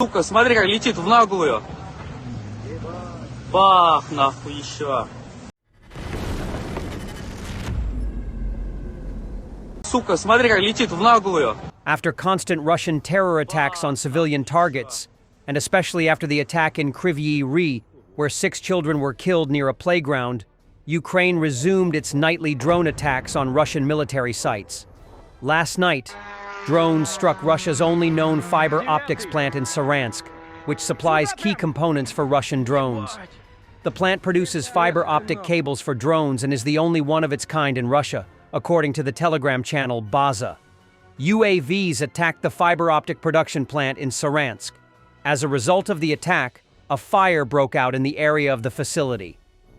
Сука, смотри, как летит в наглую. Бах, нахуй еще. Сука, смотри, как летит в наглую. After constant Russian terror attacks on civilian targets, and especially after the attack in Kryvyi Rih, where 6 children were killed near a playground, Ukraine resumed its nightly drone attacks on Russian military sites. Last night, drones struck Russia's only known fiber optics plant in Saransk, which supplies key components for Russian drones. The plant produces fiber optic cables for drones and is the only one of its kind in Russia, according to the Telegram channel Baza. UAVs attacked the fiber optic production plant in Saransk. As a result of the attack, a fire broke out in the area of the facility,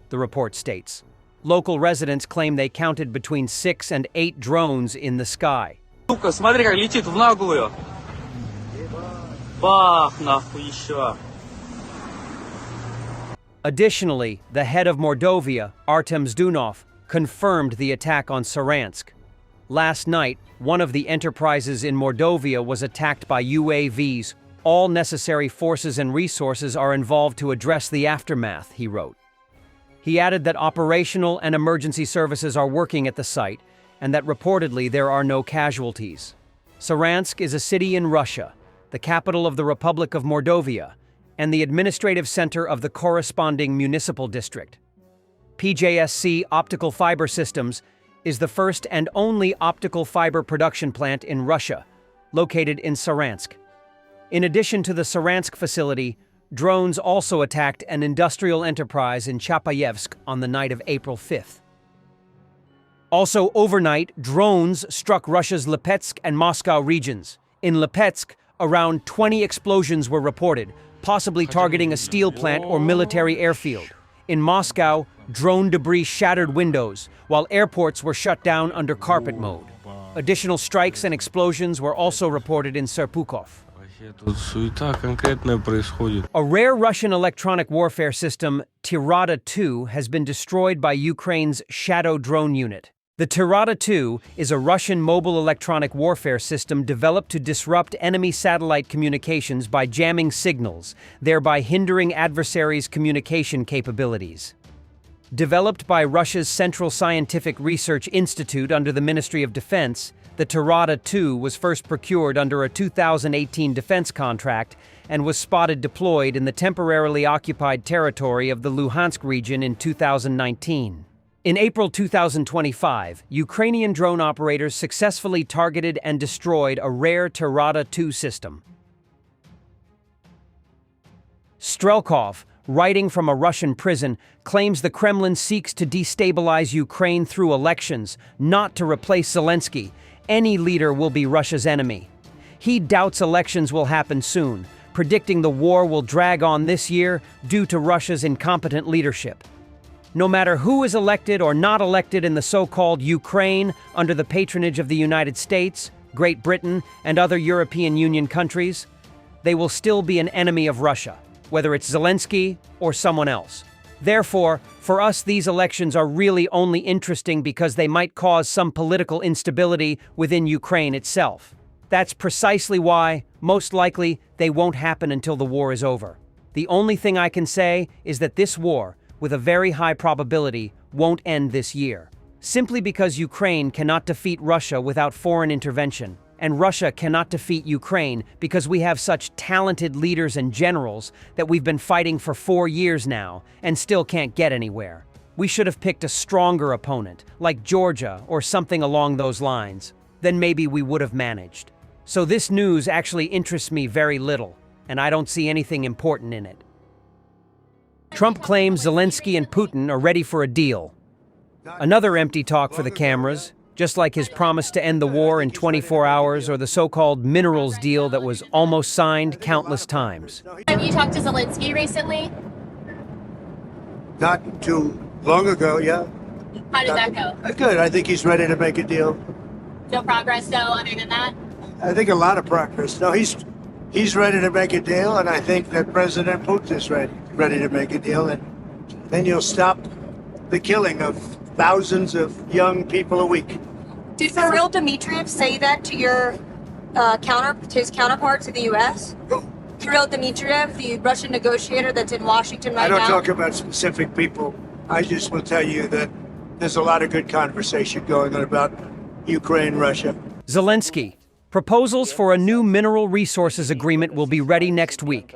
the report states. Local residents claim they counted between 6 and 8 drones in the sky. Сука, смотри, как летит в наглую. Бах, нахуй еще. Additionally, the head of Mordovia, Artem Zdunov, confirmed the attack on Saransk. Last night, one of the enterprises in Mordovia was attacked by UAVs. All necessary forces and resources are involved to address the aftermath, he wrote. He added that operational and emergency services are working at the site, and that reportedly there are no casualties. Saransk is a city in Russia, the capital of the Republic of Mordovia, and the administrative center of the corresponding municipal district. PJSC Optical Fiber Systems is the first and only optical fiber production plant in Russia, located in Saransk. In addition to the Saransk facility, drones also attacked an industrial enterprise in Chapayevsk on the night of April 5th. Also overnight, drones struck Russia's Lipetsk and Moscow regions. In Lipetsk, around 20 explosions were reported, possibly targeting a steel plant or military airfield. In Moscow, drone debris shattered windows, while airports were shut down under carpet mode. Additional strikes and explosions were also reported in Serpukhov. A rare Russian electronic warfare system, Tirada-2, has been destroyed by Ukraine's Shadow drone unit. The Tirada-2 is a Russian mobile electronic warfare system developed to disrupt enemy satellite communications by jamming signals, thereby hindering adversaries' communication capabilities. Developed by Russia's Central Scientific Research Institute under the Ministry of Defense, the Tirada-2 was first procured under a 2018 defense contract and was spotted deployed in the temporarily occupied territory of the Luhansk region in 2019. In April 2025, Ukrainian drone operators successfully targeted and destroyed a rare Tirada-2 system. Strelkov, writing from a Russian prison, claims the Kremlin seeks to destabilize Ukraine through elections, not to replace Zelensky. Any leader will be Russia's enemy. He doubts elections will happen soon, predicting the war will drag on this year due to Russia's incompetent leadership. No matter who is elected or not elected in the so-called Ukraine under the patronage of the United States, Great Britain, and other European Union countries, they will still be an enemy of Russia, whether it's Zelensky or someone else. Therefore, for us, these elections are really only interesting because they might cause some political instability within Ukraine itself. That's precisely why, most likely, they won't happen until the war is over. The only thing I can say is that this war, with a very high probability, won't end this year. Simply because Ukraine cannot defeat Russia without foreign intervention, and Russia cannot defeat Ukraine because we have such talented leaders and generals that we've been fighting for 4 years now and still can't get anywhere. We should have picked a stronger opponent, like Georgia or something along those lines. Then maybe we would have managed. So this news actually interests me very little, and I don't see anything important in it. Trump claims Zelensky and Putin are ready for a deal. Another empty talk for the cameras, just like his promise to end the war in 24 hours or the so-called minerals deal that was almost signed countless times. Have you talked to Zelensky recently? Not too long ago, yeah. How did that go? Good. I think he's ready to make a deal. No progress, though, other than that? I think a lot of progress. No, he's ready to make a deal, and I think that President Putin is ready to make a deal, and then you'll stop the killing of thousands of young people a week. Did Kirill Dmitriev say that to your his counterparts in the U.S.? Kirill Dmitriev, the Russian negotiator that's in Washington I right don't now? talk about specific people. I just will tell you that there's a lot of good conversation going on about Ukraine, Russia. Zelensky. Proposals for a new mineral resources agreement will be ready next week.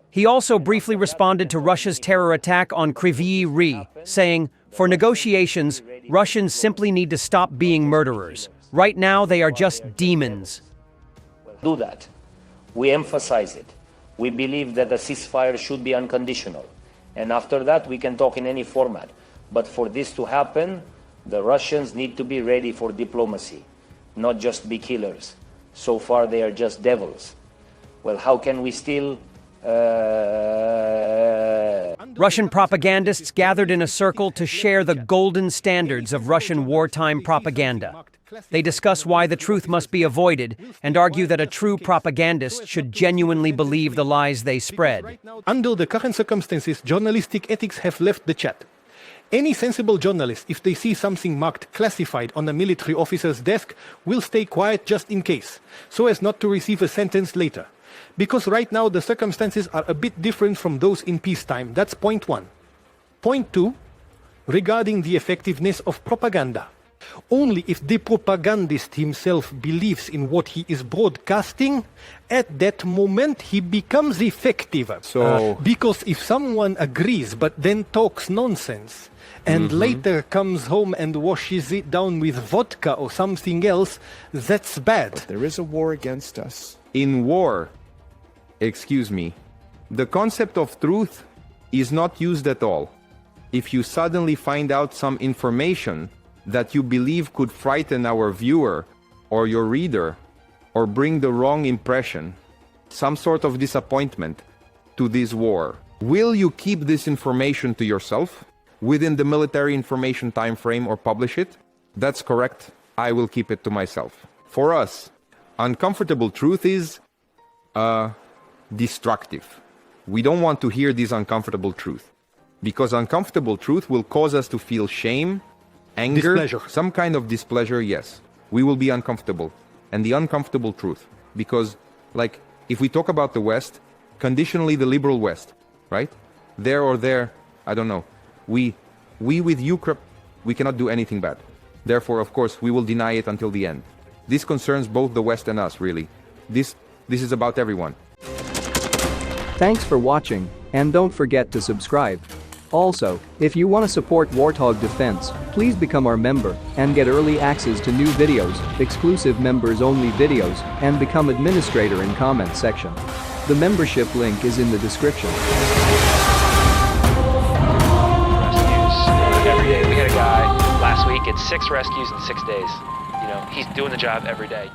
He also briefly responded to Russia's terror attack on Kryvyi Rih, saying, "For negotiations, Russians simply need to stop being murderers. Right now, they are just demons." Do that. We emphasize it. We believe that a ceasefire should be unconditional. And after that, we can talk in any format. But for this to happen, the Russians need to be ready for diplomacy, not just be killers. So far, they are just devils. Well, how can we still... Russian propagandists gathered in a circle to share the golden standards of Russian wartime propaganda. They discuss why the truth must be avoided and argue that a true propagandist should genuinely believe the lies they spread. Under the current circumstances, journalistic ethics have left the chat. Any sensible journalist, if they see something marked classified on a military officer's desk, will stay quiet just in case, so as not to receive a sentence later. Because right now the circumstances are a bit different from those in peacetime. That's point one. Point two, regarding the effectiveness of propaganda. Only if the propagandist himself believes in what he is broadcasting, at that moment he becomes effective. Because if someone agrees but then talks nonsense, and later comes home and washes it down with vodka or something else, that's bad. But there is a war against us. In war, excuse me, the concept of truth is not used at all. If you suddenly find out some information that you believe could frighten our viewer or your reader or bring the wrong impression, some sort of disappointment to this war, will you keep this information to yourself within the military information time frame or publish it? That's correct. I will keep it to myself. For us, uncomfortable truth is destructive. We don't want to hear this uncomfortable truth, because uncomfortable truth will cause us to feel shame, anger, displeasure. Some kind of displeasure. Yes, we will be uncomfortable. And the uncomfortable truth, because like if we talk about the West, conditionally the liberal West, right? There or there, I don't know. We with Ukraine, we cannot do anything bad. Therefore, of course, we will deny it until the end. This concerns both the West and us, really. This is about everyone. Thanks for watching, and don't forget to subscribe. Also, if you want to support Warthog Defense, please become our member and get early access to new videos, exclusive members-only videos, and become administrator in comment section. The membership link is in the description. Every day. We had a guy last week at 6 rescues in 6 days. You know, he's doing the job every day.